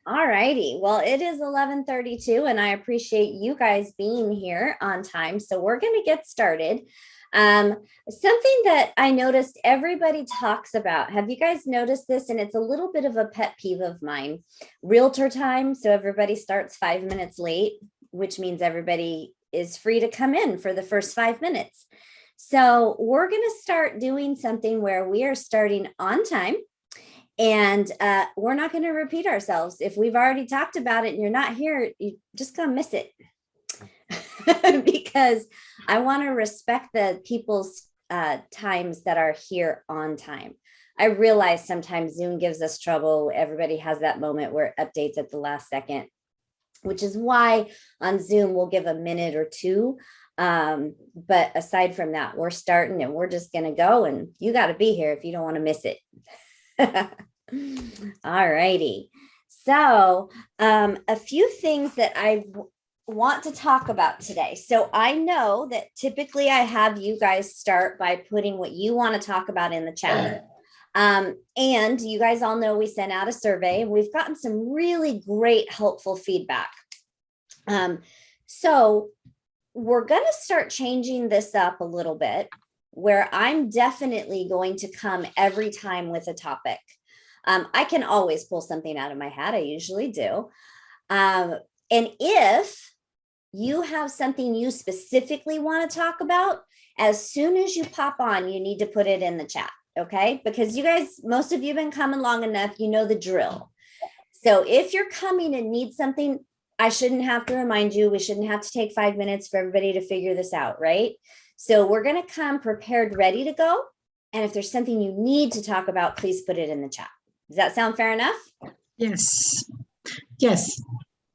All righty. Well, it is 11:32 and I appreciate you guys being here on time. So we're going to get started. Something that I noticed everybody talks about. Have you guys noticed this? And it's a little bit of a pet peeve of mine. Realtor time. So everybody starts 5 minutes late, which means everybody is free to come in for the first 5 minutes. So we're going to start doing something where we are starting on time. And we're not going to repeat ourselves. If we've already talked about it and you're not here, you just gonna miss it. Because I want to respect the people's times that are here on time. I realize sometimes Zoom gives us trouble. Everybody has that moment where it updates at the last second, which is why on Zoom we'll give a minute or two. But aside from that, we're starting and we're just going to go, and you got to be here if you don't want to miss it. All righty. So a few things that I want to talk about today. So I know that typically I have you guys start by putting what you want to talk about in the chat. And you guys all know we sent out a survey and we've gotten some really great helpful feedback. So we're going to start changing this up a little bit, where I'm definitely going to come every time with a topic. I can always pull something out of my hat. I usually do. And if you have something you specifically want to talk about, as soon as you pop on, you need to put it in the chat. Okay. Because you guys, most of you have been coming long enough, you know the drill. So if you're coming and need something, I shouldn't have to remind you, we shouldn't have to take 5 minutes for everybody to figure this out, right? So we're going to come prepared, ready to go. And if there's something you need to talk about, please put it in the chat. Does that sound fair enough? Yes. Yes.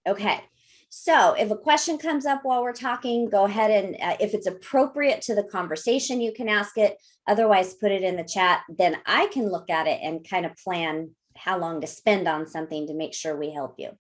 Okay. So if a question comes up while we're talking, go ahead and if it's appropriate to the conversation, you can ask it. Otherwise, put it in the chat. Then I can look at it and kind of plan how long to spend on something to make sure we help you.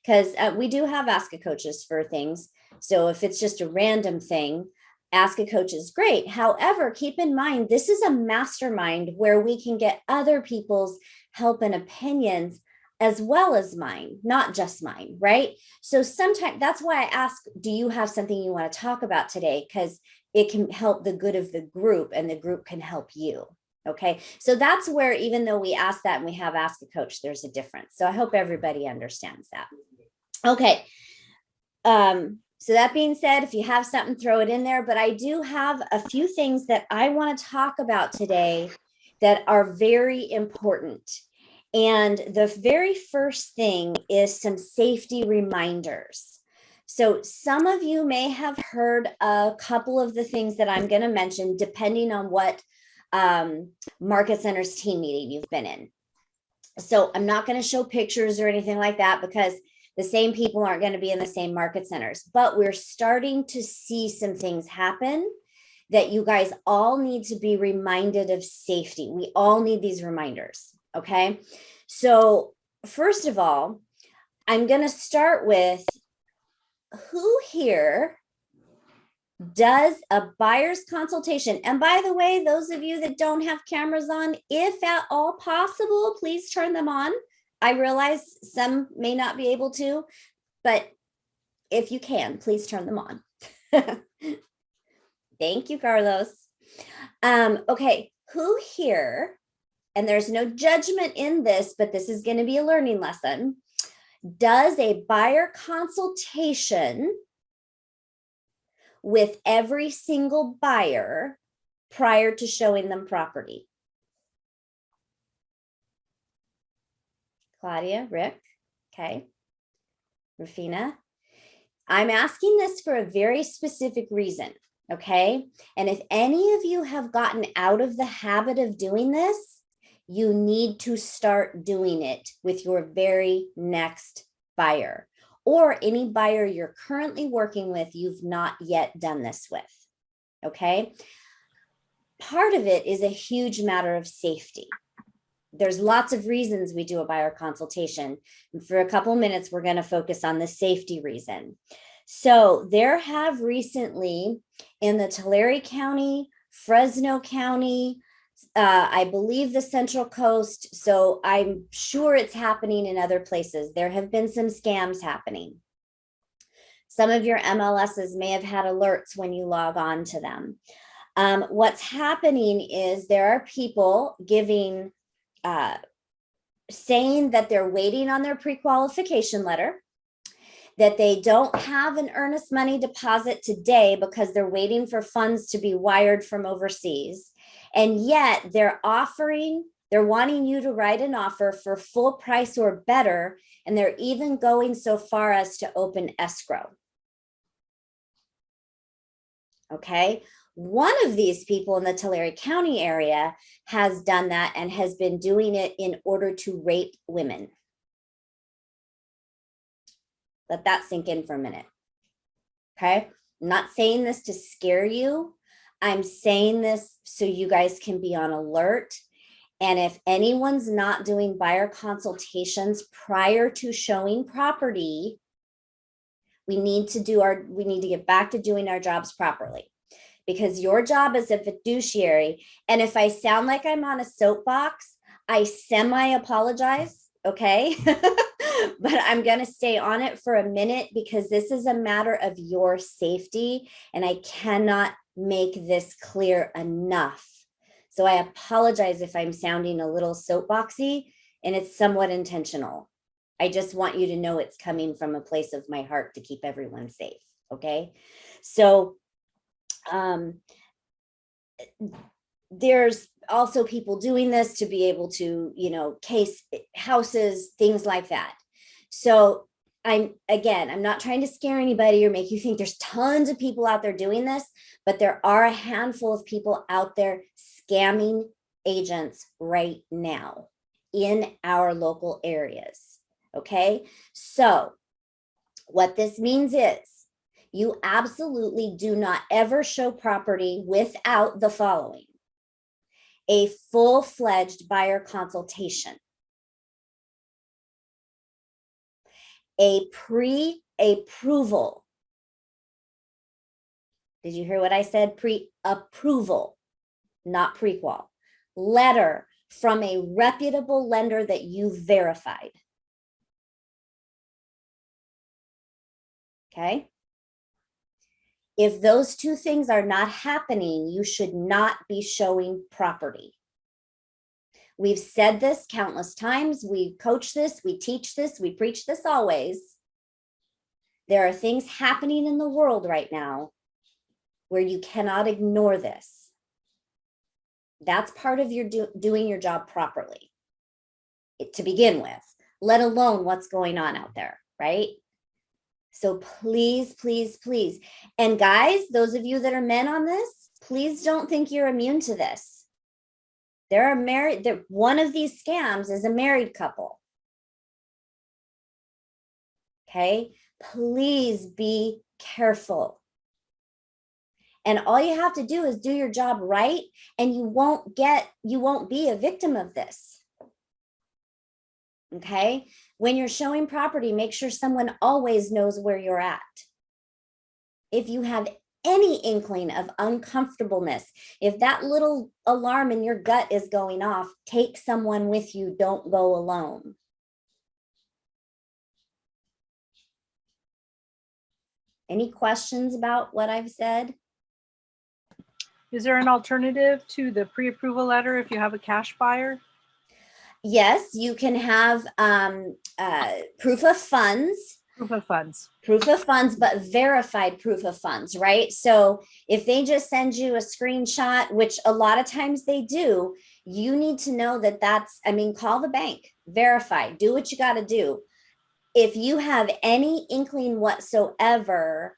Because we do have Ask a Coaches for things. So if it's just a random thing, Ask a Coach is great. However, keep in mind, this is a mastermind where we can get other people's help and opinions as well as mine, not just mine, right? So sometimes that's why I ask, do you have something you want to talk about today? Because it can help the good of the group and the group can help you. Okay. So that's where, even though we ask that and we have Ask a Coach, there's a difference. So I hope everybody understands that. Okay. So that being said, if you have something, throw it in there. But I do have a few things that I want to talk about today that are very important. And the very first thing is some safety reminders. So some of you may have heard a couple of the things that I'm going to mention, depending on what Market Center's team meeting you've been in. So I'm not going to show pictures or anything like that because the same people aren't going to be in the same market centers, but we're starting to see some things happen that you guys all need to be reminded of safety. We all need these reminders. Okay. So first of all, I'm going to start with who here does a buyer's consultation. And by the way, those of you that don't have cameras on, if at all possible, please turn them on. I realize some may not be able to, but if you can, please turn them on. Thank you, Carlos. Okay, who here, and there's no judgment in this, but this is going to be a learning lesson, does a buyer consultation with every single buyer prior to showing them property? Claudia, Rick, okay. Rufina. I'm asking this for a very specific reason, okay? And if any of you have gotten out of the habit of doing this, you need to start doing it with your very next buyer or any buyer you're currently working with you've not yet done this with, okay? Part of it is a huge matter of safety. There's lots of reasons we do a buyer consultation. And for a couple of minutes, we're going to focus on the safety reason. So there have recently in the Tulare County, Fresno County, I believe the Central Coast. So I'm sure it's happening in other places. There have been some scams happening. Some of your MLSs may have had alerts when you log on to them. What's happening is there are people giving, saying that they're waiting on their pre-qualification letter, that they don't have an earnest money deposit today because they're waiting for funds to be wired from overseas. And yet they're wanting you to write an offer for full price or better. And they're even going so far as to open escrow. Okay. One of these people in the Tulare County area has done that and has been doing it in order to rape women. Let that sink in for a minute. Okay. I'm not saying this to scare you. I'm saying this so you guys can be on alert. And if anyone's not doing buyer consultations prior to showing property, we need to get back to doing our jobs properly, because your job as a fiduciary, and if I sound like I'm on a soapbox, I semi-apologize, okay? But I'm going to stay on it for a minute because this is a matter of your safety, and I cannot make this clear enough. So I apologize if I'm sounding a little soapboxy, and it's somewhat intentional. I just want you to know it's coming from a place of my heart to keep everyone safe, okay? So there's also people doing this to be able to, case houses, things like that. So I'm not trying to scare anybody or make you think there's tons of people out there doing this, but there are a handful of people out there scamming agents right now in our local areas. Okay. So what this means is you absolutely do not ever show property without the following: a full-fledged buyer consultation, a pre-approval. Did you hear what I said? Pre-approval, not pre-qual. Letter from a reputable lender that you verified. Okay. If those two things are not happening, you should not be showing property. We've said this countless times. We coach this, we teach this, we preach this always. There are things happening in the world right now where you cannot ignore this. That's part of your doing your job properly to begin with, let alone what's going on out there, right? So please, please, please. And guys, those of you that are men on this, please don't think you're immune to this. There are married, one of these scams is a married couple. Okay, please be careful. And all you have to do is do your job right, and you won't be a victim of this. Okay. When you're showing property, make sure someone always knows where you're at. If you have any inkling of uncomfortableness, if that little alarm in your gut is going off, take someone with you. Don't go alone. Any questions about what I've said? Is there an alternative to the pre-approval letter if you have a cash buyer? Yes, you can have proof of funds. Proof of funds. Proof of funds, but verified proof of funds, right? So if they just send you a screenshot, which a lot of times they do, you need to know that call the bank, verify, do what you got to do. If you have any inkling whatsoever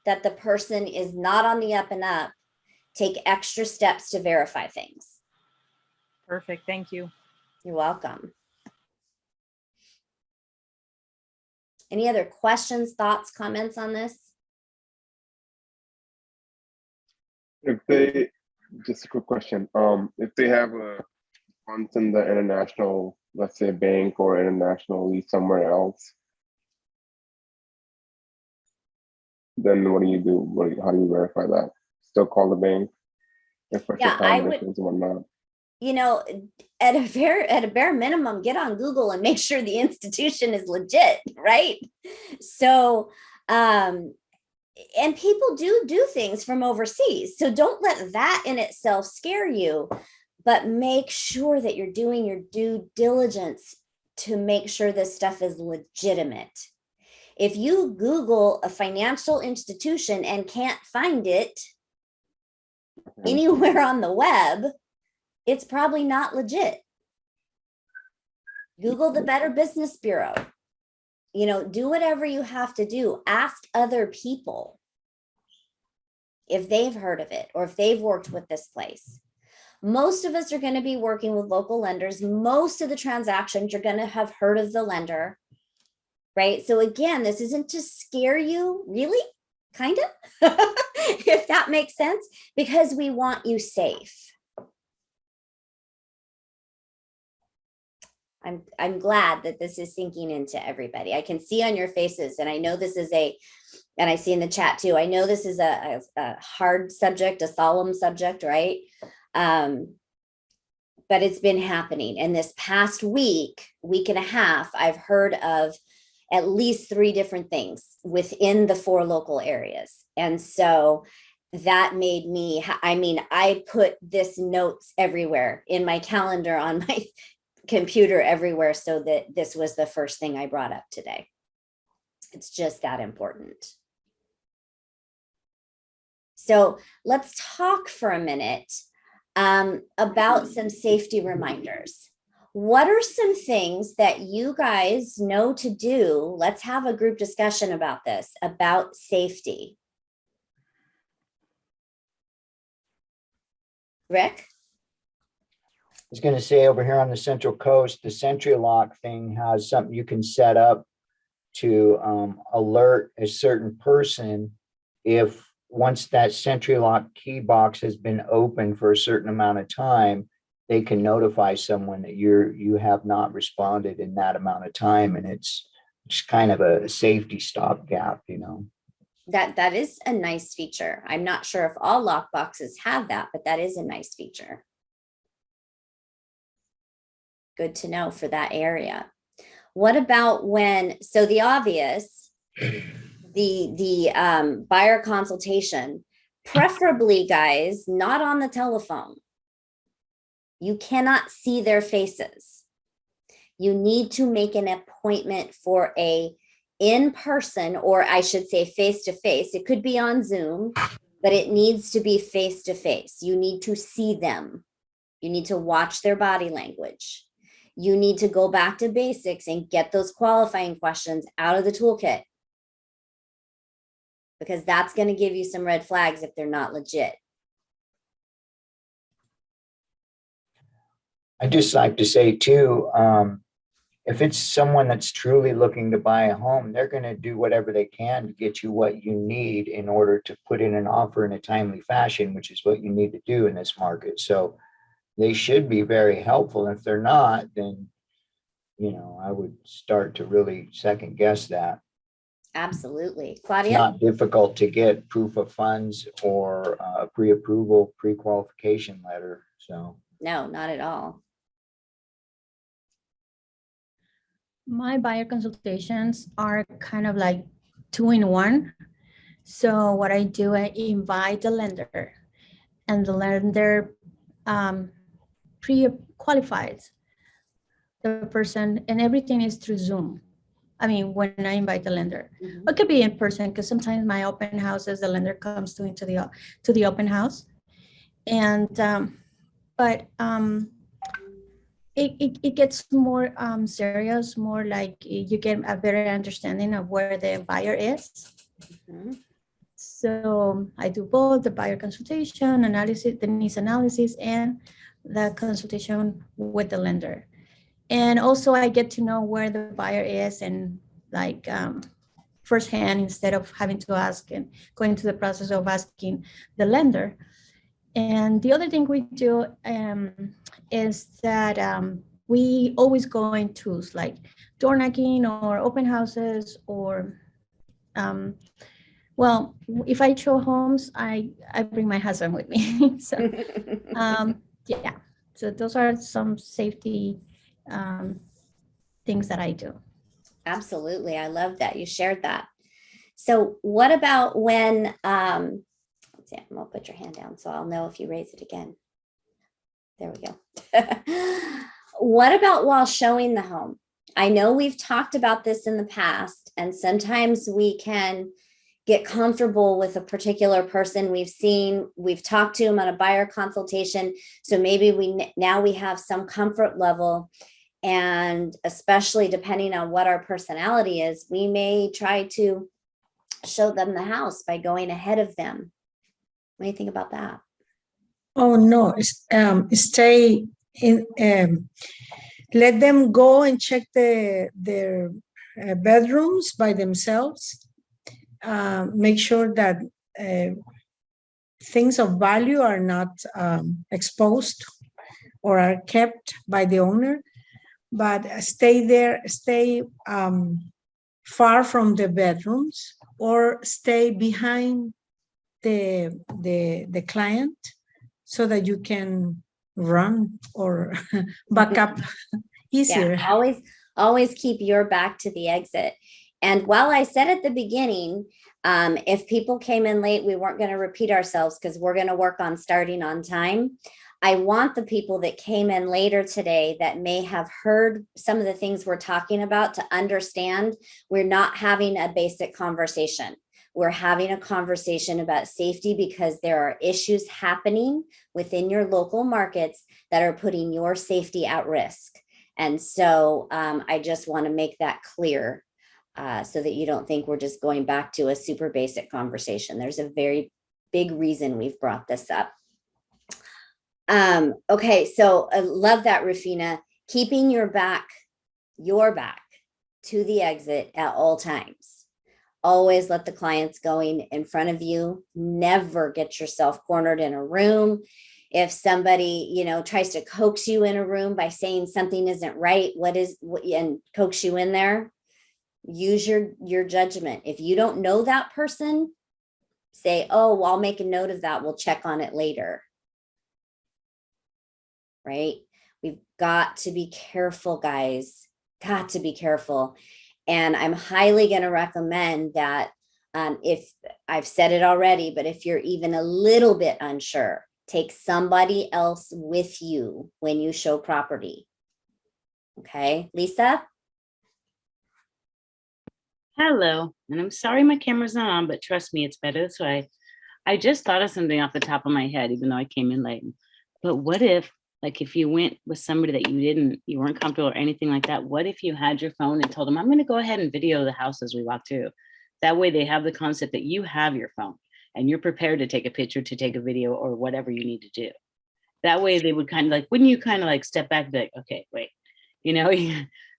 that the person is not on the up and up, take extra steps to verify things. Perfect. Thank you. You're welcome. Any other questions, thoughts, comments on this? Just a quick question. If they have a funds in the international, let's say bank or internationally somewhere else, then what do you do? How do you verify that? Still call the bank, especially time difference and whatnot. you know, at a bare minimum, get on Google and make sure the institution is legit, right? So, and people do things from overseas. So don't let that in itself scare you, but make sure that you're doing your due diligence to make sure this stuff is legitimate. If you Google a financial institution and can't find it anywhere on the web, it's probably not legit. Google the Better Business Bureau. You know, do whatever you have to do. Ask other people if they've heard of it or if they've worked with this place. Most of us are going to be working with local lenders. Most of the transactions you're going to have heard of the lender, right? So again, this isn't to scare you, really, kind of, if that makes sense, because we want you safe. I'm glad that this is sinking into everybody. I can see on your faces, and I know this is and I see in the chat too, I know this is a hard subject, a solemn subject, right? But it's been happening. And this past week and a half, I've heard of at least 3 different things within the 4 local areas. And so that made me, I put this notes everywhere in my calendar, on my computer, everywhere, so that this was the first thing I brought up today. It's just that important. So let's talk for a minute about some safety reminders. What are some things that you guys know to do? Let's have a group discussion about this, about safety. Rick? I was going to say, over here on the Central Coast, the Sentry Lock thing has something you can set up to alert a certain person if once that Sentry Lock key box has been open for a certain amount of time, they can notify someone that you have not responded in that amount of time, and it's just kind of a safety stopgap, you know. That is a nice feature. I'm not sure if all lock boxes have that, but that is a nice feature. Good to know for that area. What about when, so the obvious, the buyer consultation, preferably, guys, not on the telephone. You cannot see their faces. You need to make an appointment for a in-person, or I should say face-to-face. It could be on Zoom, but it needs to be face-to-face. You need to see them. You need to watch their body language. You need to go back to basics and get those qualifying questions out of the toolkit, because that's going to give you some red flags if they're not legit. I just like to say too, if it's someone that's truly looking to buy a home, they're going to do whatever they can to get you what you need in order to put in an offer in a timely fashion, which is what you need to do in this market. So they should be very helpful. If they're not, then, you know, I would start to really second guess that. Absolutely. It's Claudia? not difficult to get proof of funds or a pre-approval, pre-qualification letter. So No, not at all. My buyer consultations are kind of like 2-in-1. So what I do, I invite the lender, and the lender pre-qualifies the person, and everything is through Zoom. I mean, when I invite the lender, it could be in person, because sometimes my open houses, the lender comes to the open house, and it gets more serious, more like you get a better understanding of where the buyer is. So I do both the buyer consultation analysis, the needs analysis, and the consultation with the lender. And also I get to know where the buyer is, and like firsthand, instead of having to ask and going through the process of asking the lender. And the other thing we do is that we always go in tools like door knocking or open houses, or well, if I show homes, I bring my husband with me. So yeah, So those are some safety things that I do. Absolutely. I love that you shared that. So what about when, let's see, I'm gonna put your hand down so I'll know if you raise it again. There we go. What about while showing the home? I know we've talked about this in the past, and sometimes we can get comfortable with a particular person we've talked to them on a buyer consultation. So maybe now we have some comfort level, and especially depending on what our personality is, we may try to show them the house by going ahead of them. What do you think about that? Oh, no, stay in, let them go and check their bedrooms by themselves. Make sure that things of value are not exposed or are kept by the owner, but stay far from the bedrooms, or stay behind the client so that you can run or back up easier. Yeah, always keep your back to the exit. And while I said at the beginning, if people came in late, we weren't going to repeat ourselves because we're going to work on starting on time. I want the people that came in later today that may have heard some of the things we're talking about to understand we're not having a basic conversation. We're having a conversation about safety because there are issues happening within your local markets that are putting your safety at risk. And so I just want to make that clear so that you don't think we're just going back to a super basic conversation. There's a very big reason we've brought this up. Okay, so I love that, Rufina. Keeping your back to the exit at all times. Always let the clients going in front of you. Never get yourself cornered in a room. If somebody, tries to coax you in a room by saying something isn't right, and coax you in there, use your judgment. If you don't know that person, say, oh, well, I'll make a note of that. We'll check on it later. Right? We've got to be careful, guys. Got to be careful. And I'm highly going to recommend that if I've said it already, but if you're even a little bit unsure, take somebody else with you when you show property. Okay, Lisa? Hello, and I'm sorry my camera's not on, but trust me, it's better this way. I just thought of something off the top of my head, even though I came in late. But what if, if you went with somebody that you weren't comfortable or anything like that, what if you had your phone and told them, I'm going to go ahead and video the house as we walk through? That way they have the concept that you have your phone and you're prepared to take a picture, to take a video, or whatever you need to do. That way they would wouldn't you step back and be like, okay, wait,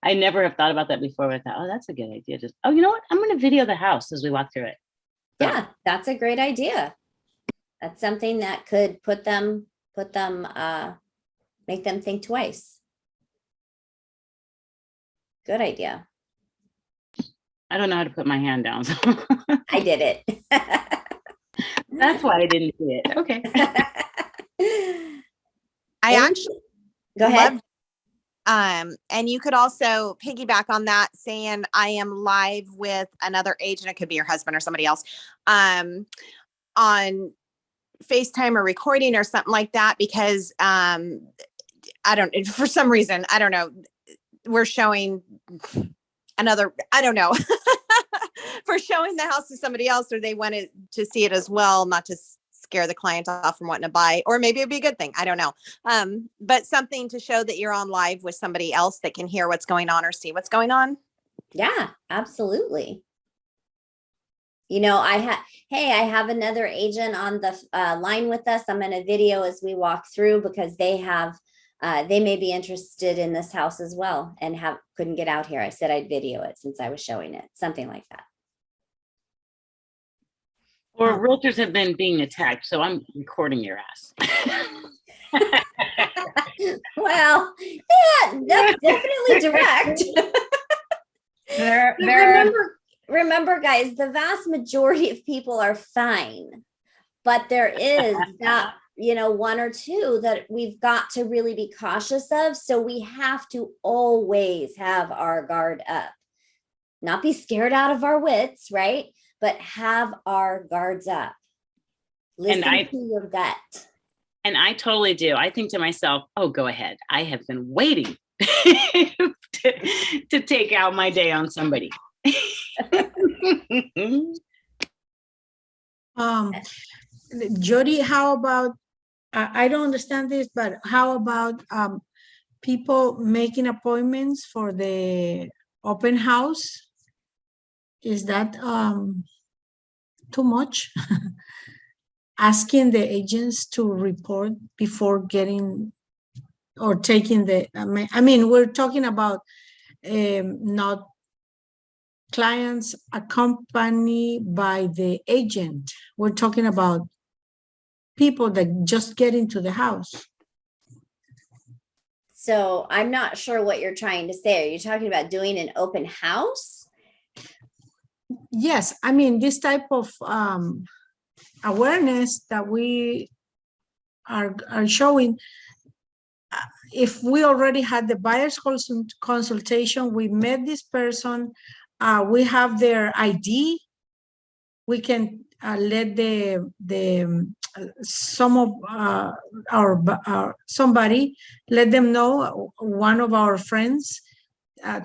I never have thought about that before. But I thought, oh, that's a good idea. Just, oh, you know what? I'm going to video the house as we walk through it. Yeah, that's a great idea. That's something that could make them think twice. Good idea. I don't know how to put my hand down. So I did it. that's why I didn't see it. Okay. I actually Go ahead. And you could also piggyback on that, saying I am live with another agent. It could be your husband or somebody else on FaceTime or recording or something like that, because for some reason, I don't know, we're showing we're showing the house to somebody else, or they wanted to see it as well, not to scare the client off from wanting to buy, or maybe it'd be a good thing. I don't know. But something to show that you're on live with somebody else that can hear what's going on or see what's going on. Yeah, absolutely. I have another agent on the line with us. I'm going to video as we walk through because they may be interested in this house as well and couldn't get out here. I said I'd video it since I was showing it, something like that. Or realtors have been being attacked, so I'm recording your ass. Well, yeah, that's definitely direct. Remember, guys, the vast majority of people are fine, but there is one or two that we've got to really be cautious of. So we have to always have our guard up, not be scared out of our wits, right? But have our guards up. Listen to your gut. And I totally do. I think to myself, oh, go ahead. I have been waiting to take out my day on somebody. Jody, how about, I don't understand this, but how about people making appointments for the open house? Is that too much? Asking the agents to report before getting or taking the, I mean, we're talking about not clients accompanied by the agent. We're talking about people that just get into the house. So I'm not sure what you're trying to say. Are you talking about doing an open house? Yes, I mean, this type of awareness that we are showing, if we already had the buyer's consultation, we met this person, we have their ID, we can let some of somebody let them know, one of our friends,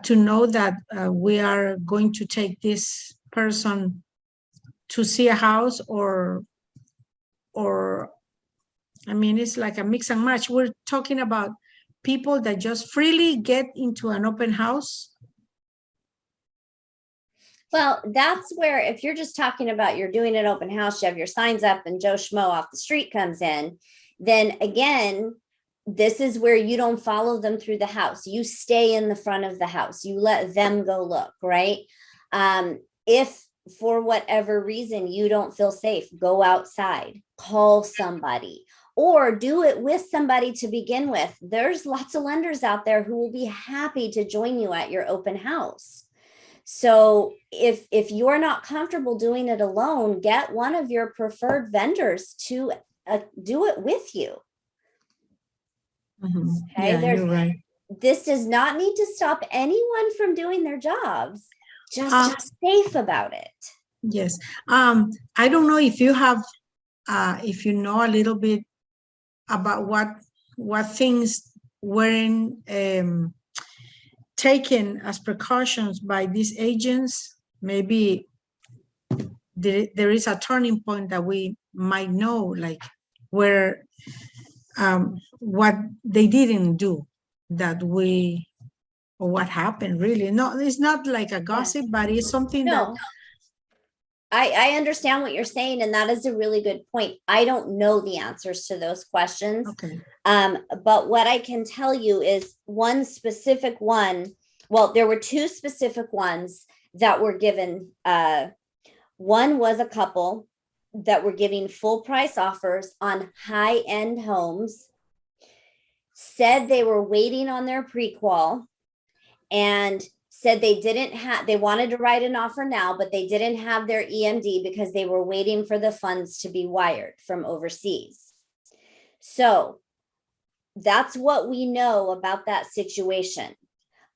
to know that we are going to take this person to see a house, or I mean, it's like a mix and match. We're talking about people that just freely get into an open house. Well, that's where, if you're just talking about you're doing an open house, you have your signs up and Joe Schmo off the street comes in, then again, this is where you don't follow them through the house. You stay in the front of the house. You let them go look, right? If for whatever reason you don't feel safe, go outside, call somebody, or do it with somebody to begin with. There's lots of lenders out there who will be happy to join you at your open house. So if you're not comfortable doing it alone, get one of your preferred vendors to do it with you. Mm-hmm. Okay, Yeah, you're right. This does not need to stop anyone from doing their jobs. Just be safe about it. Yes. I don't know if you have, if you know a little bit about what things weren't taken as precautions by these agents. Maybe there is a turning point that we might know, like where what they didn't do that we, or what happened really. No, it's not like a gossip, but it's something that. No, I understand what you're saying, and that is a really good point. I don't know the answers to those questions. Okay. But what I can tell you is one specific one. Well, there were two specific ones that were given. One was a couple that were giving full price offers on high-end homes, said they were waiting on their pre-qual, and said they wanted to write an offer now, but they didn't have their EMD because they were waiting for the funds to be wired from overseas. So that's what we know about that situation.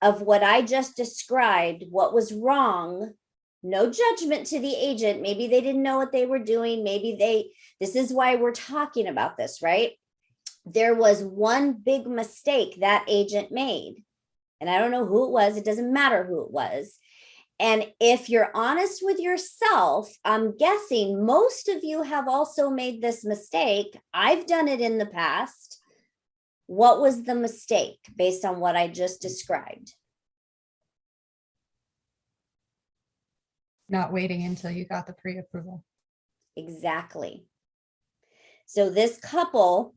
Of what I just described, what was wrong, no judgment to the agent. Maybe they didn't know what they were doing. This is why we're talking about this, right? There was one big mistake that agent made. And I don't know who it was. It doesn't matter who it was. And if you're honest with yourself, I'm guessing most of you have also made this mistake. I've done it in the past. What was the mistake based on what I just described? Not waiting until you got the pre-approval. Exactly. So this couple,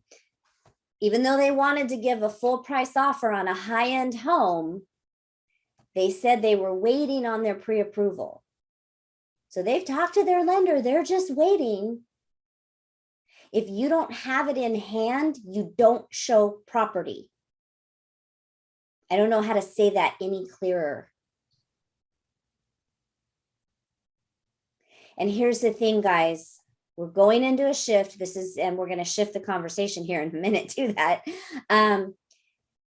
even though they wanted to give a full price offer on a high-end home, they said they were waiting on their pre-approval. So they've talked to their lender. They're just waiting. If you don't have it in hand, you don't show property. I don't know how to say that any clearer. And here's the thing, guys. we're going into a shift. And we're going to shift the conversation here in a minute to that.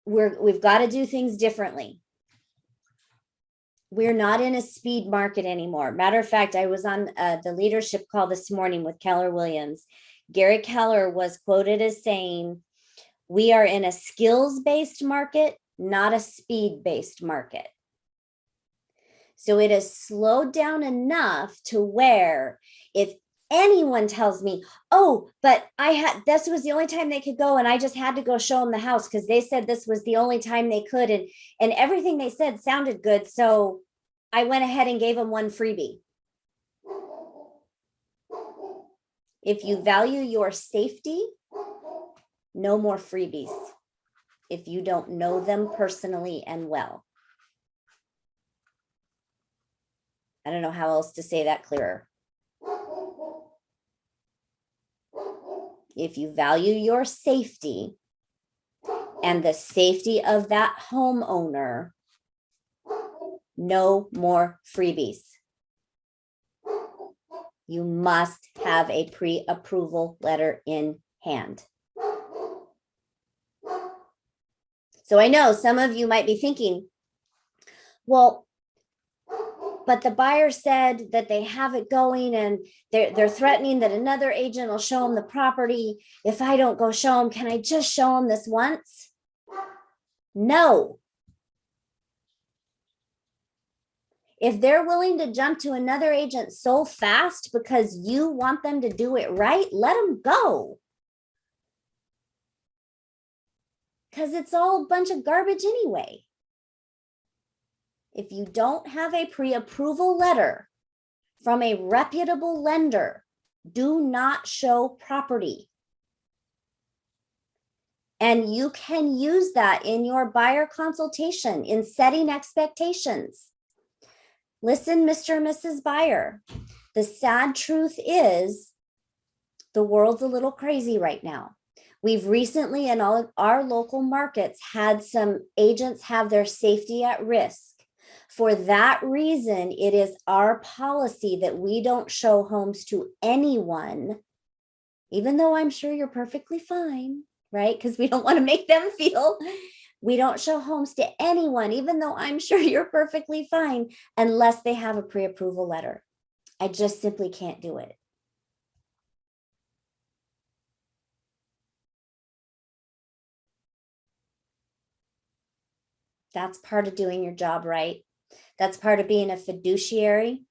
We've got to do things differently. We're not in a speed market anymore. Matter of fact, I was on the leadership call this morning with Keller Williams. Gary Keller was quoted as saying, we are in a skills-based market, not a speed-based market. So it has slowed down enough to where if anyone tells me, oh, but this was the only time they could go and I just had to go show them the house because they said this was the only time they could, and everything they said sounded good, so I went ahead and gave them one freebie. If you value your safety, no more freebies if you don't know them personally and well. I don't know how else to say that clearer. If you value your safety and the safety of that homeowner, no more freebies. You must have a pre-approval letter in hand. So I know some of you might be thinking, well, but the buyer said that they have it going and they're threatening that another agent will show them the property. If I don't go show them, can I just show them this once? No. If they're willing to jump to another agent so fast because you want them to do it right, let them go. Because it's all a bunch of garbage anyway. If you don't have a pre-approval letter from a reputable lender, do not show property. And you can use that in your buyer consultation in setting expectations. Listen, Mr. and Mrs. Buyer, the sad truth is the world's a little crazy right now. We've recently in all of our local markets had some agents have their safety at risk. For that reason, it is our policy that we don't show homes to anyone, even though I'm sure you're perfectly fine, right? Because we don't want to make them feel, we don't show homes to anyone, even though I'm sure you're perfectly fine, unless they have a pre-approval letter. I just simply can't do it. That's part of doing your job right. That's part of being a fiduciary.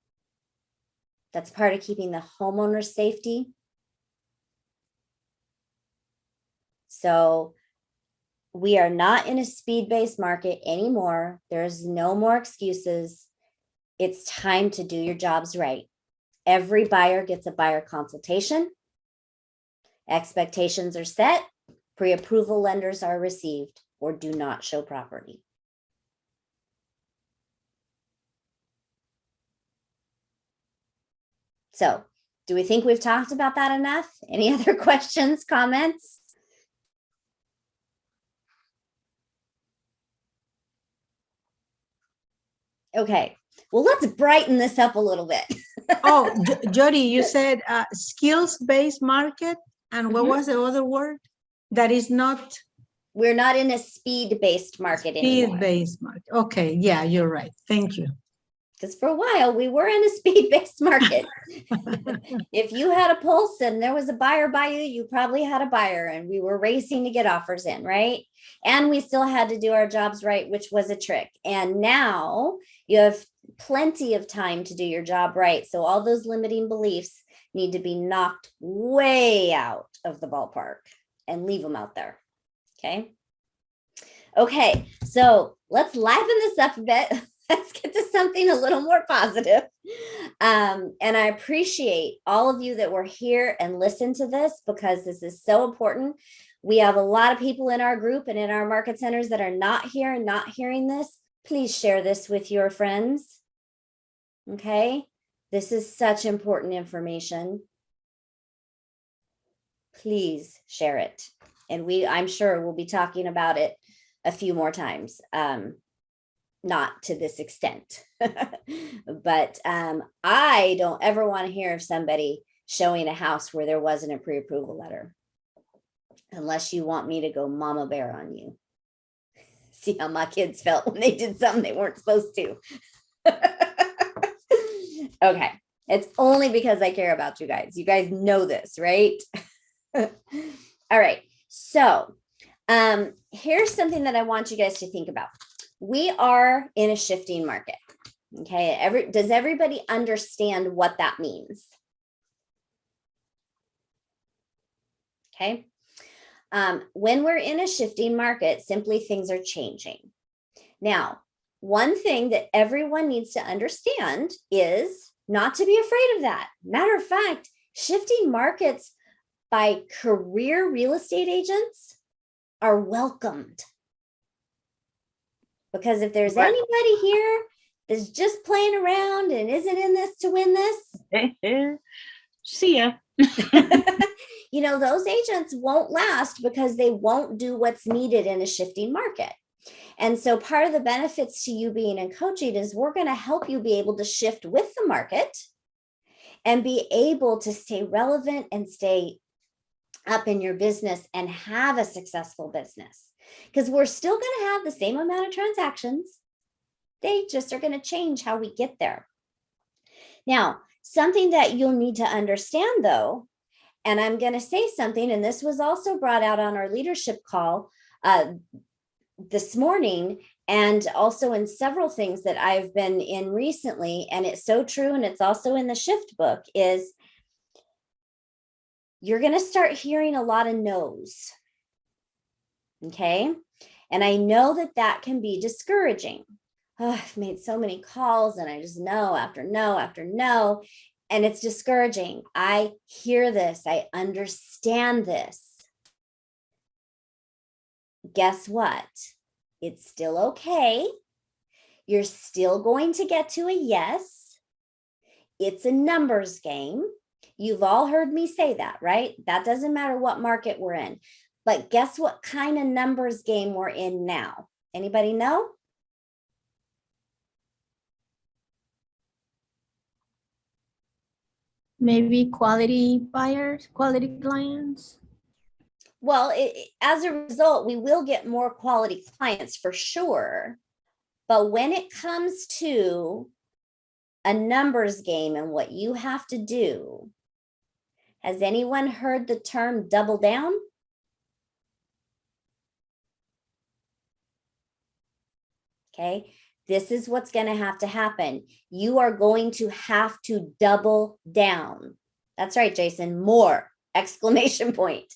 That's part of keeping the homeowner's safety. So we are not in a speed-based market anymore. There's no more excuses. It's time to do your jobs right. Every buyer gets a buyer consultation. Expectations are set. Pre-approval lenders are received or do not show property. So, do we think we've talked about that enough? Any other questions, comments? Okay, well, let's brighten this up a little bit. Oh, Jody, you said skills-based market, and what was the other word? That is not We're not in a speed-based market anymore. speed-based market. Okay, yeah, you're right. Thank you. Because for a while we were in a speed-based market. If you had a pulse and there was a buyer by you, you probably had a buyer, and we were racing to get offers in, right? And we still had to do our jobs right, which was a trick. And now you have plenty of time to do your job right. So all those limiting beliefs need to be knocked way out of the ballpark and leave them out there. Okay. Okay, so let's liven this up a bit. Let's get to something a little more positive. And I appreciate all of you that were here and listened to this, because this is so important. We have a lot of people in our group and in our market centers that are not here and not hearing this. Please share this with your friends. Okay, this is such important information. Please share it. And I'm sure we'll be talking about it a few more times. Not to this extent, but I don't ever want to hear of somebody showing a house where there wasn't a pre-approval letter. Unless you want me to go mama bear on you. See how my kids felt when they did something they weren't supposed to. Okay. It's only because I care about you guys. You guys know this, right? All right. So here's something that I want you guys to think about. We are in a shifting market. Okay. Does everybody understand what that means? Okay. When we're in a shifting market, simply things are changing. Now, one thing that everyone needs to understand is not to be afraid of that. Matter of fact, shifting markets by career real estate agents are welcomed. Because if there's anybody here that's just playing around and isn't in this to win this, see ya. you know, those agents won't last because they won't do what's needed in a shifting market. And so part of the benefits to you being in coaching is we're going to help you be able to shift with the market and be able to stay relevant and stay up in your business and have a successful business. Because we're still going to have the same amount of transactions. They just are going to change how we get there. Now, something that you'll need to understand though, and I'm going to say something, and this was also brought out on our leadership call this morning, and also in several things that I've been in recently, and it's so true, and it's also in the shift book, is you're going to start hearing a lot of no's. Okay. And I know that that can be discouraging. Oh, I've made so many calls and I just no after no after no. And it's discouraging. I hear this. I understand this. Guess what? It's still okay. You're still going to get to a yes. It's a numbers game. You've all heard me say that, right? That doesn't matter what market we're in. But guess what kind of numbers game we're in now? Anybody know? Maybe quality buyers, quality clients. Well, as a result, we will get more quality clients for sure. But when it comes to a numbers game and what you have to do, has anyone heard the term double down? Okay, this is what's going to have to happen. You are going to have to double down. That's right, Jason, more, exclamation point.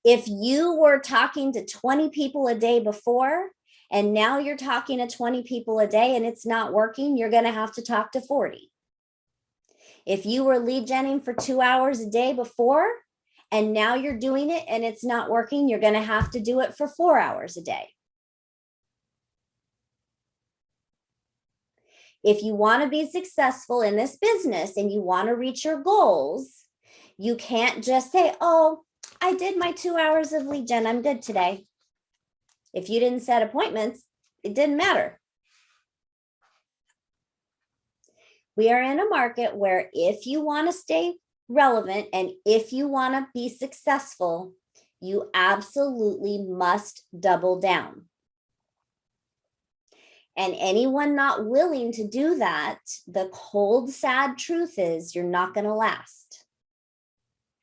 If you were talking to 20 people a day before, and now you're talking to 20 people a day and it's not working, you're going to have to talk to 40. If you were lead genning for 2 hours a day before, and now you're doing it and it's not working, you're going to have to do it for 4 hours a day. If you want to be successful in this business and you want to reach your goals, you can't just say, oh, I did my 2 hours of lead gen. I'm good today. If you didn't set appointments, it didn't matter. We are in a market where if you want to stay relevant and if you want to be successful, you absolutely must double down. And anyone not willing to do that, the cold, sad truth is you're not going to last.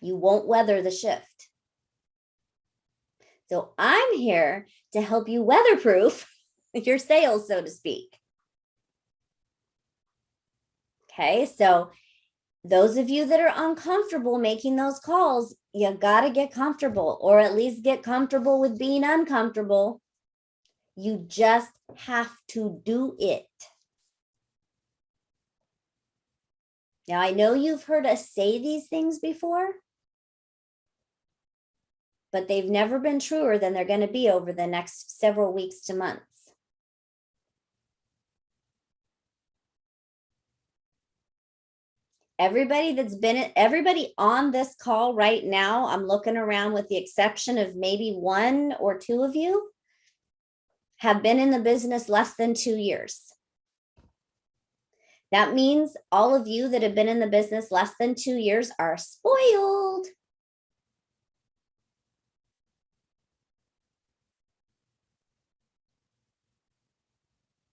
You won't weather the shift. So I'm here to help you weatherproof your sales, so to speak. Okay, so those of you that are uncomfortable making those calls, you got to get comfortable, or at least get comfortable with being uncomfortable. You just have to do it. Now, I know you've heard us say these things before, but they've never been truer than they're going to be over the next several weeks to months. Everybody on this call right now, I'm looking around with the exception of maybe 1 or 2 of you, have been in the business less than 2 years. That means all of you that have been in the business less than 2 years are spoiled.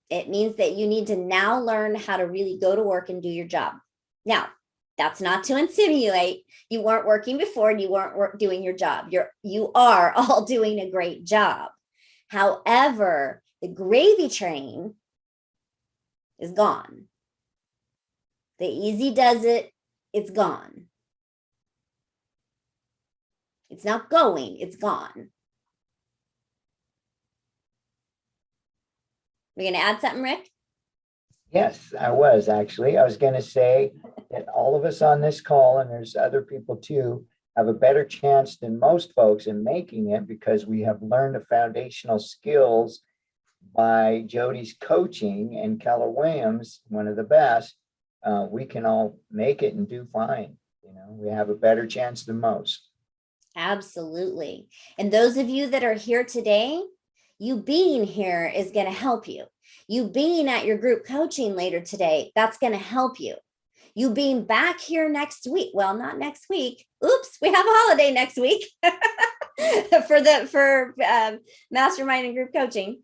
It means that you need to now learn how to really go to work and do your job. Now, that's not to insinuate you weren't working before and you weren't doing your job. You are all doing a great job. However, the gravy train is gone. The easy does it, it's gone. It's not going, it's gone. We're gonna add something, Rick? Yes, I was going to say that all of us on this call, and there's other people too, have a better chance than most folks in making it because we have learned the foundational skills by Jody's coaching and Keller Williams, one of the best. We can all make it and do fine. You know, we have a better chance than most. Absolutely. And those of you that are here today, you being here is going to help you. You being at your group coaching later today, that's going to help you. You being back here next week. Well, not next week. Oops, we have a holiday next week for mastermind and group coaching.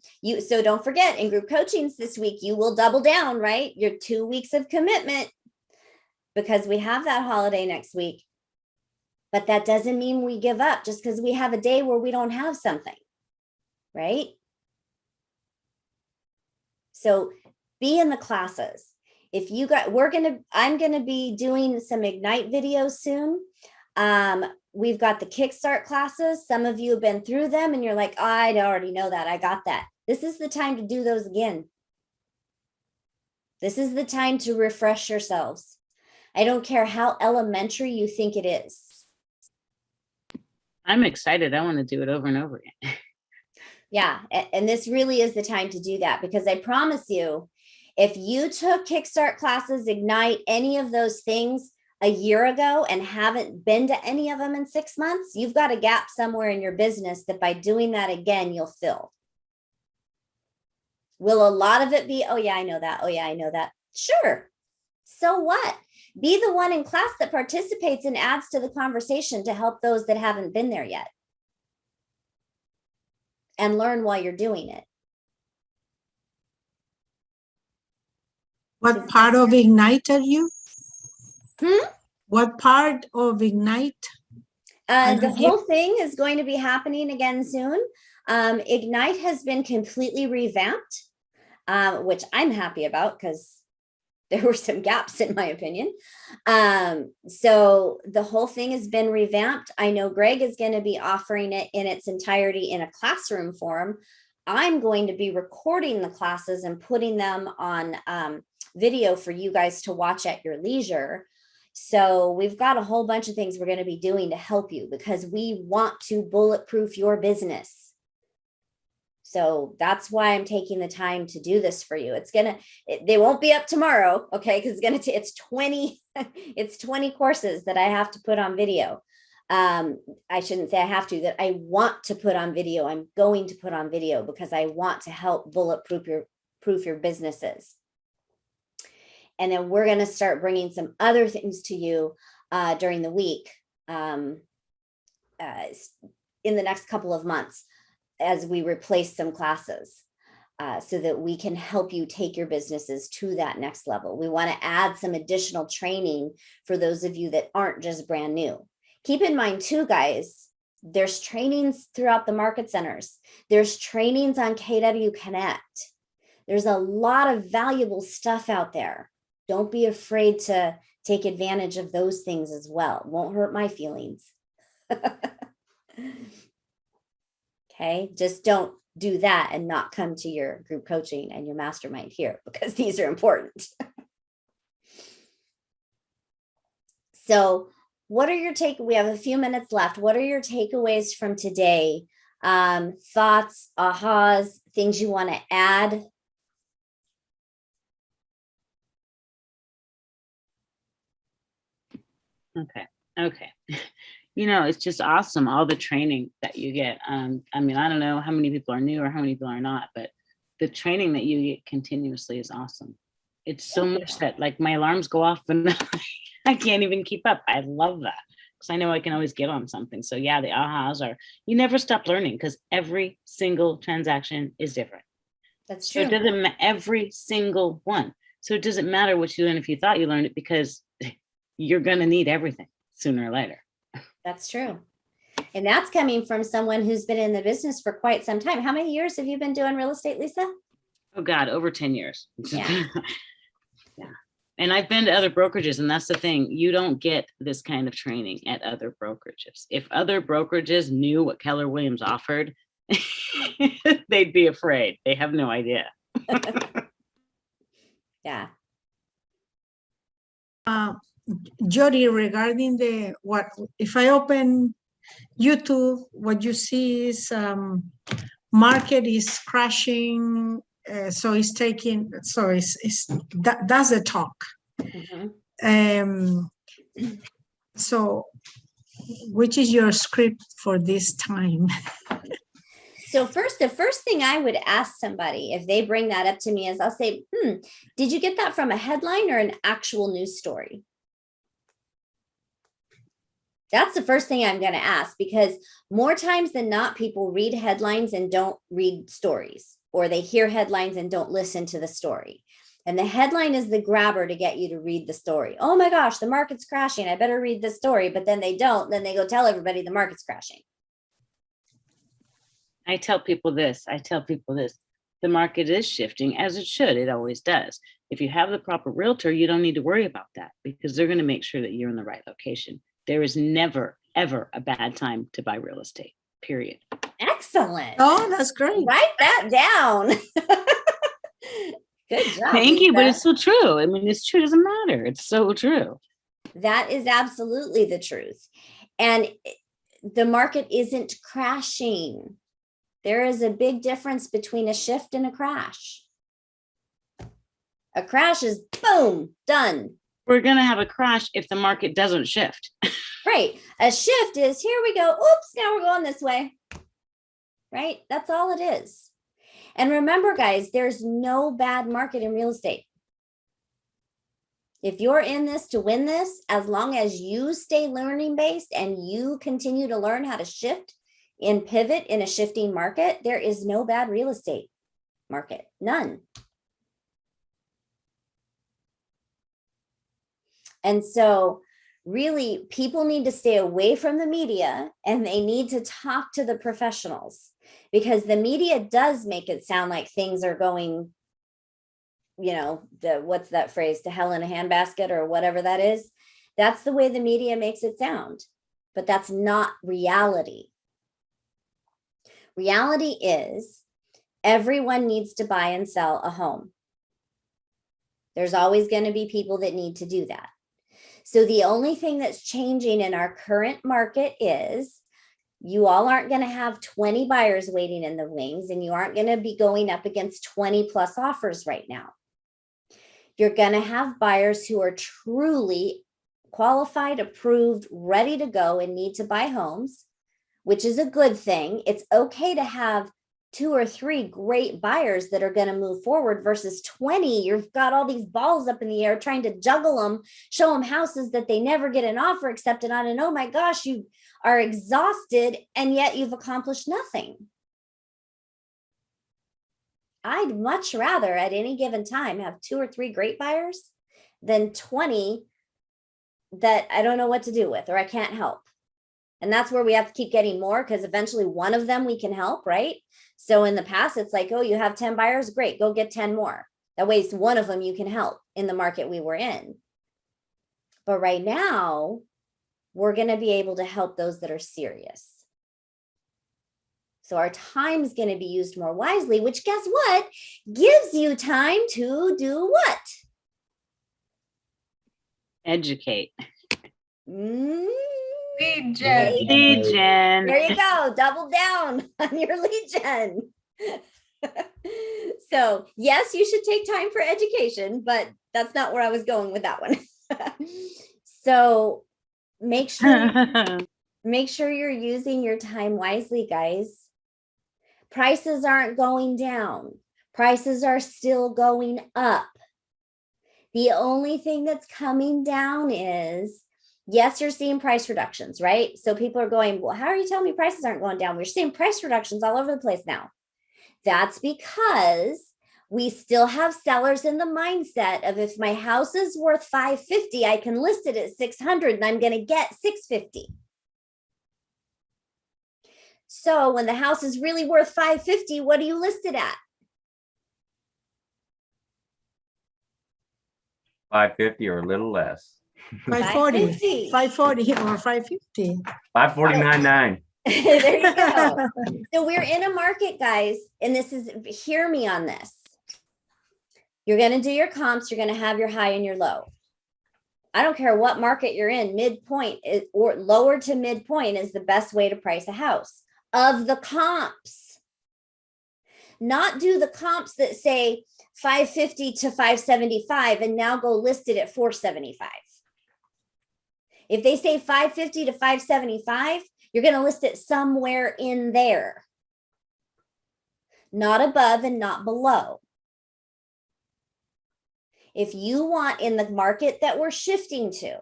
So don't forget, in group coachings this week, you will double down, right? Your 2 weeks of commitment, because we have that holiday next week. But that doesn't mean we give up just because we have a day where we don't have something, right? So be in the classes. If you got, I'm going to be doing some Ignite videos soon. We've got the Kickstart classes. Some of you have been through them and you're like, I already know that. I got that. This is the time to do those again. This is the time to refresh yourselves. I don't care how elementary you think it is. I'm excited. I want to do it over and over again. Yeah, and this really is the time to do that, because I promise you, if you took Kickstart classes, Ignite, any of those things a year ago and haven't been to any of them in 6 months, you've got a gap somewhere in your business that by doing that again, you'll fill. Will a lot of it be, oh yeah, I know that. Oh yeah, I know that. Sure. So what? Be the one in class that participates and adds to the conversation to help those that haven't been there yet. And learn while you're doing it. What part of Ignite are you? Hmm? What part of Ignite? The whole thing is going to be happening again soon. Ignite has been completely revamped, which I'm happy about because there were some gaps in my opinion. So the whole thing has been revamped. I know Greg is going to be offering it in its entirety in a classroom form. I'm going to be recording the classes and putting them on video for you guys to watch at your leisure. So we've got a whole bunch of things we're going to be doing to help you because we want to bulletproof your business. So that's why I'm taking the time to do this for you. They won't be up tomorrow, okay? Because it's 20 courses that I have to put on video. I shouldn't say I have to, that I want to put on video. I'm going to put on video because I want to help bulletproof your businesses. And then we're going to start bringing some other things to you during the week in the next couple of months as we replace some classes so that we can help you take your businesses to that next level. We want to add some additional training for those of you that aren't just brand new. Keep in mind too, guys, there's trainings throughout the market centers. There's trainings on KW Connect. There's a lot of valuable stuff out there. Don't be afraid to take advantage of those things as well. It won't hurt my feelings. Okay, just don't do that and not come to your group coaching and your mastermind here because these are important. So what are your we have a few minutes left. What are your takeaways from today? Thoughts, ahas, things you want to add? Okay. You know, it's just awesome, all the training that you get. I mean, I don't know how many people are new or how many people are not, but the training that you get continuously is awesome. It's so much that like my alarms go off and I can't even keep up. I love that because I know I can always get on something. So yeah, the ahas are, you never stop learning because every single transaction is different. That's So it true. doesn't, every single one. So it doesn't matter what you learn if you thought you learned it because you're going to need everything sooner or later. That's true. And that's coming from someone who's been in the business for quite some time. How many years have you been doing real estate, Lisa? Oh God, over 10 years. Yeah. Yeah. And I've been to other brokerages, and that's the thing. You don't get this kind of training at other brokerages. If other brokerages knew what Keller Williams offered, they'd be afraid. They have no idea. Yeah. Jody, regarding what if I open YouTube, what you see is market is crashing, so it's that's the talk. Mhm. So which is your script for this time? So the first thing I would ask somebody if they bring that up to me is I'll say, did you get that from a headline or an actual news story? That's the first thing I'm going to ask, because more times than not, people read headlines and don't read stories, or they hear headlines and don't listen to the story. And the headline is the grabber to get you to read the story. Oh my gosh, the market's crashing. I better read the story. But then they don't. Then they go tell everybody the market's crashing. I tell people this. The market is shifting as it should. It always does. If you have the proper realtor, you don't need to worry about that because they're going to make sure that you're in the right location. There is never, ever a bad time to buy real estate, period. Excellent. Oh, that's great. Write that down. Good job. Thank you, but Lisa. it's so true. I mean, it's true. It doesn't matter. It's so true. That is absolutely the truth. And the market isn't crashing. There is a big difference between a shift and a crash. A crash is boom, done. We're going to have a crash if the market doesn't shift. Right. A shift is here we go. Oops, now we're going this way. Right. That's all it is. And remember, guys, there's no bad market in real estate. If you're in this to win this, as long as you stay learning based and you continue to learn how to shift and pivot in a shifting market, there is no bad real estate market. None. And so really, people need to stay away from the media and they need to talk to the professionals, because the media does make it sound like things are going, what's that phrase, to hell in a handbasket or whatever that is. That's the way the media makes it sound, but that's not reality. Reality is everyone needs to buy and sell a home. There's always going to be people that need to do that. So the only thing that's changing in our current market is you all aren't going to have 20 buyers waiting in the wings, and you aren't going to be going up against 20 plus offers right now. You're going to have buyers who are truly qualified, approved, ready to go, and need to buy homes, which is a good thing. It's okay to have 2 or 3 great buyers that are going to move forward versus 20. You've got all these balls up in the air trying to juggle them, show them houses that they never get an offer accepted on. And oh my gosh, you are exhausted and yet you've accomplished nothing. I'd much rather at any given time have 2 or 3 great buyers than 20 that I don't know what to do with or I can't help. And that's where we have to keep getting more, because eventually one of them we can help, right? So in the past, it's like, oh, you have 10 buyers, great, go get 10 more. That way, one of them you can help in the market we were in. But right now, we're going to be able to help those that are serious. So our time is going to be used more wisely, which guess what? Gives you time to do what? Educate. Lead gen. Lead gen. There you go. Double down on your lead gen. So yes, you should take time for education, but that's not where I was going with that one. So make sure you're using your time wisely, guys. Prices aren't going down. Prices are still going up. The only thing that's coming down is, yes, you're seeing price reductions, right? So people are going, well, how are you telling me prices aren't going down? We're seeing price reductions all over the place now. That's because we still have sellers in the mindset of, if my house is worth 550, I can list it at 600 and I'm going to get 650. So when the house is really worth 550, what do you list it at? 550 or a little less. 540, 540 or 550. 549.9. There you go. So we're in a market, guys, and this is, hear me on this. You're going to do your comps. You're going to have your high and your low. I don't care what market you're in, midpoint or lower to midpoint is the best way to price a house of the comps. Not do the comps that say 550 to 575 and now go list it at 475. If they say 550 to 575, you're going to list it somewhere in there, not above and not below. If you want, in the market that we're shifting to,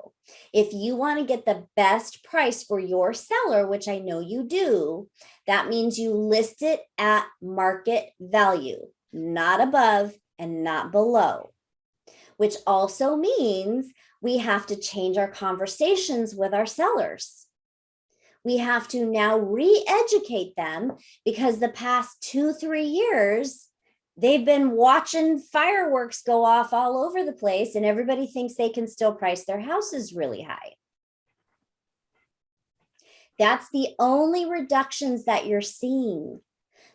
if you want to get the best price for your seller, which I know you do, that means you list it at market value, not above and not below, which also means we have to change our conversations with our sellers. We have to now re-educate them, because the past 2-3 years, they've been watching fireworks go off all over the place, and everybody thinks they can still price their houses really high. That's the only reductions that you're seeing.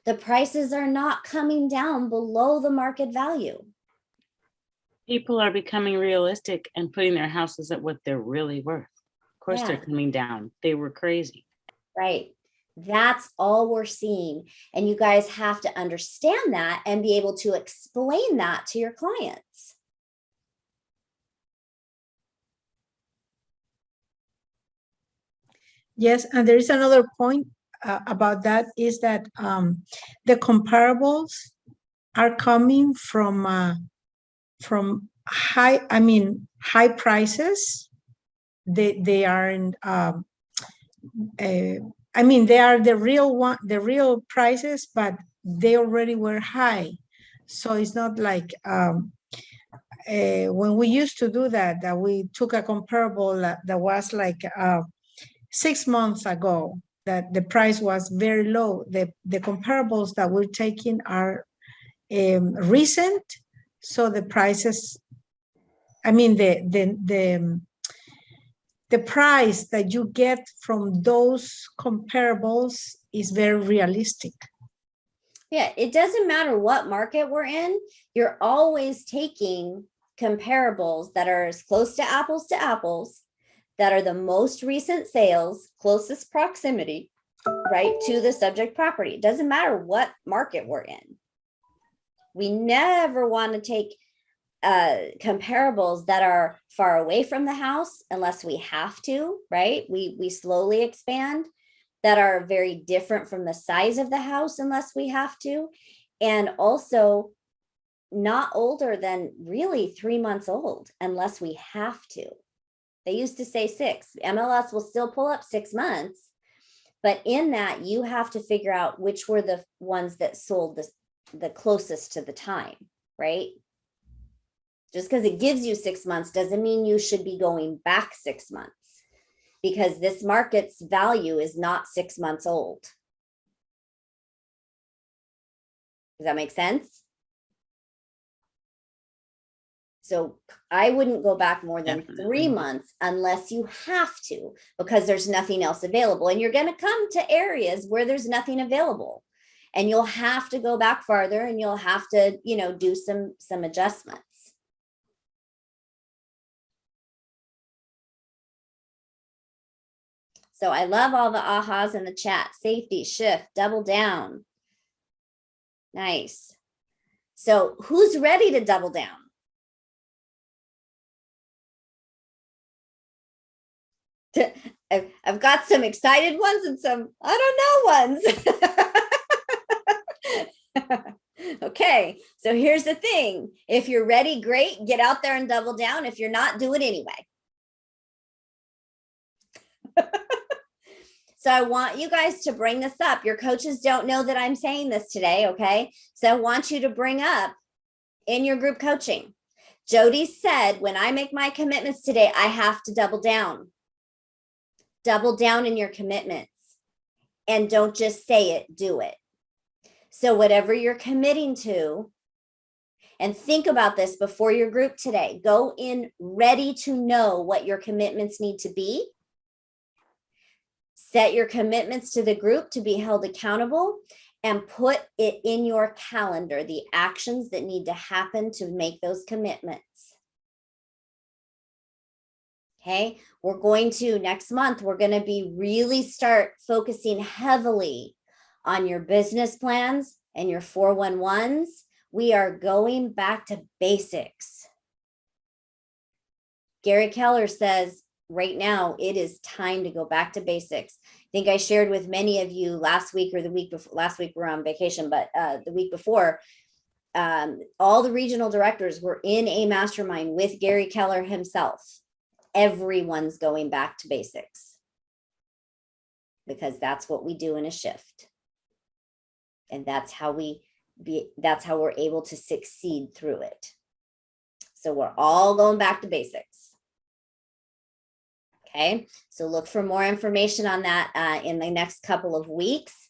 The prices are not coming down below the market value. People are becoming realistic and putting their houses at what they're really worth. Of course, they're coming down. They were crazy. Right. That's all we're seeing. And you guys have to understand that and be able to explain that to your clients. Yes, and there is another point about that, is that the comparables are coming from high prices. They are in they are the real prices, but they already were high. So it's not like when we used to do that we took a comparable that was like 6 months ago, that the price was very low. The comparables that we're taking are recent, so the prices, the price that you get from those comparables is very realistic. Yeah, it doesn't matter what market we're in. You're always taking comparables that are as close to apples, that are the most recent sales, closest proximity, right, to the subject property. It doesn't matter what market we're in. We never want to take comparables that are far away from the house unless we have to, right? We slowly expand, that are very different from the size of the house unless we have to, and also not older than really 3 months old unless we have to. They used to say 6. MLS will still pull up 6 months, but in that you have to figure out which were the ones that sold the closest to the time, right? Just because it gives you 6 months doesn't mean you should be going back 6 months, because this market's value is not 6 months old. Does that make sense? So I wouldn't go back more than 3 months unless you have to, because there's nothing else available. And you're going to come to areas where there's nothing available, and you'll have to go back farther, and you'll have to, do some adjustments. So I love all the ahas in the chat. Safety, shift, double down. Nice. So who's ready to double down? I've got some excited ones and some I don't know ones. Okay, so here's the thing. If you're ready, great, get out there and double down. If you're not, do it anyway. So I want you guys to bring this up. Your coaches don't know that I'm saying this today, okay? So I want you to bring up in your group coaching. Jody said, when I make my commitments today, I have to double down. Double down in your commitments. And don't just say it, do it. So whatever you're committing to, and think about this before your group today, go in ready to know what your commitments need to be. Set your commitments to the group to be held accountable and put it in your calendar, the actions that need to happen to make those commitments. Okay, we're going to next month, we're going to be really start focusing heavily on your business plans and your 411s. We are going back to basics. Gary Keller says right now it is time to go back to basics. I think I shared with many of you last week or the week before. Last week we're on vacation, but the week before, all the regional directors were in a mastermind with Gary Keller himself. Everyone's going back to basics because that's what we do in a shift. And that's how we're able to succeed through it. So we're all going back to basics. Okay, so look for more information on that in the next couple of weeks.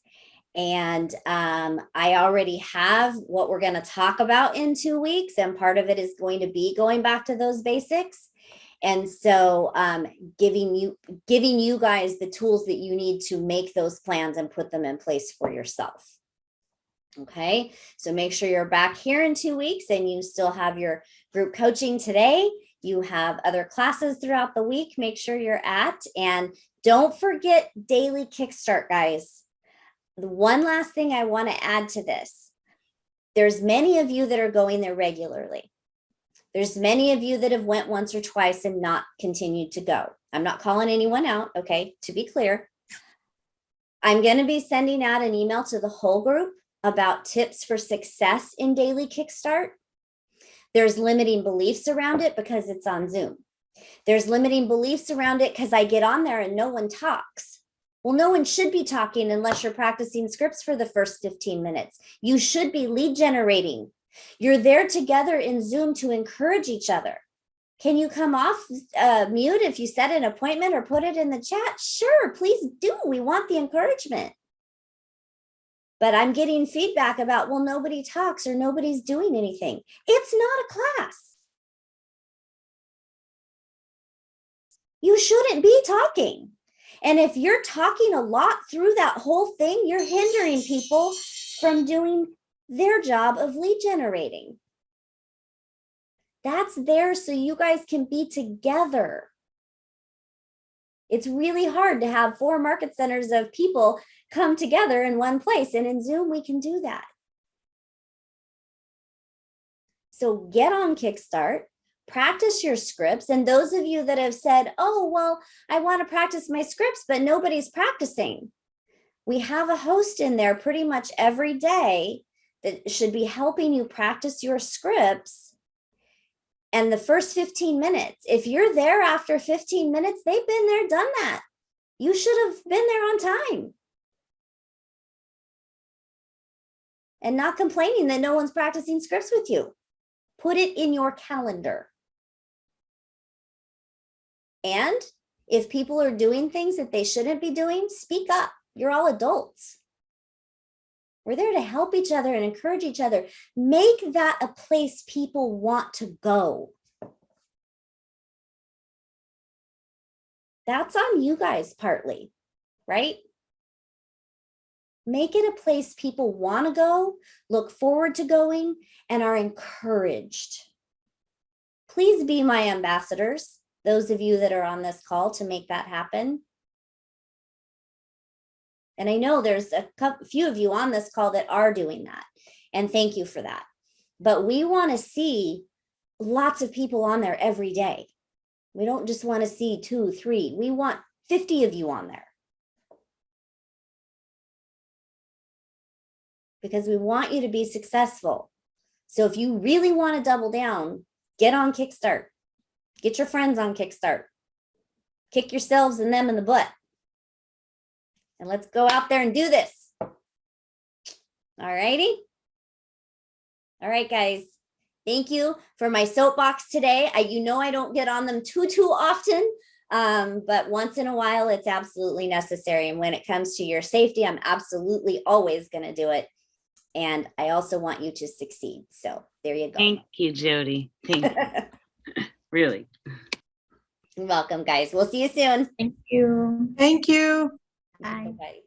And I already have what we're going to talk about in 2 weeks. And part of it is going to be going back to those basics. And so giving you guys the tools that you need to make those plans and put them in place for yourself. Okay, so make sure you're back here in 2 weeks and you still have your group coaching today. You have other classes throughout the week. Make sure you're at, and don't forget daily Kickstart, guys. The one last thing I want to add to this, there's many of you that are going there regularly. There's many of you that have went once or twice and not continued to go. I'm not calling anyone out, okay, to be clear. I'm going to be sending out an email to the whole group about tips for success in daily Kickstart. There's limiting beliefs around it because it's on Zoom. There's limiting beliefs around it because I get on there and no one talks. Well, no one should be talking unless you're practicing scripts for the first 15 minutes. You should be lead generating. You're there together in Zoom to encourage each other. Can you come off mute if you set an appointment or put it in the chat? Sure, please do. We want the encouragement. But I'm getting feedback about, well, nobody talks or nobody's doing anything. It's not a class. You shouldn't be talking. And if you're talking a lot through that whole thing, you're hindering people from doing their job of lead generating. That's there so you guys can be together. It's really hard to have 4 market centers of people come together in one place. And in Zoom, we can do that. So get on Kickstart, practice your scripts. And those of you that have said, oh, well, I want to practice my scripts, but nobody's practicing. We have a host in there pretty much every day that should be helping you practice your scripts. And the first 15 minutes, if you're there after 15 minutes, they've been there, done that. You should have been there on time. And not complaining that no one's practicing scripts with you. Put it in your calendar. And if people are doing things that they shouldn't be doing, speak up. You're all adults. We're there to help each other and encourage each other. Make that a place people want to go. That's on you guys partly, right? Make it a place people want to go, look forward to going, and are encouraged. Please be my ambassadors, those of you that are on this call, to make that happen. And I know there's a few of you on this call that are doing that, and thank you for that. But we want to see lots of people on there every day. We don't just want to see 2, 3. We want 50 of you on there. because we want you to be successful. So if you really want to double down, get on Kickstart. Get your friends on Kickstart. Kick yourselves and them in the butt. And let's go out there and do this. All righty. All right, guys. Thank you for my soapbox today. You know I don't get on them too often, but once in a while, it's absolutely necessary. And when it comes to your safety, I'm absolutely always going to do it. And I also want you to succeed. So there you go. Thank you, Jody. Thank you. Really. You're welcome, guys. We'll see you soon. Thank you. Thank you. Bye. Bye.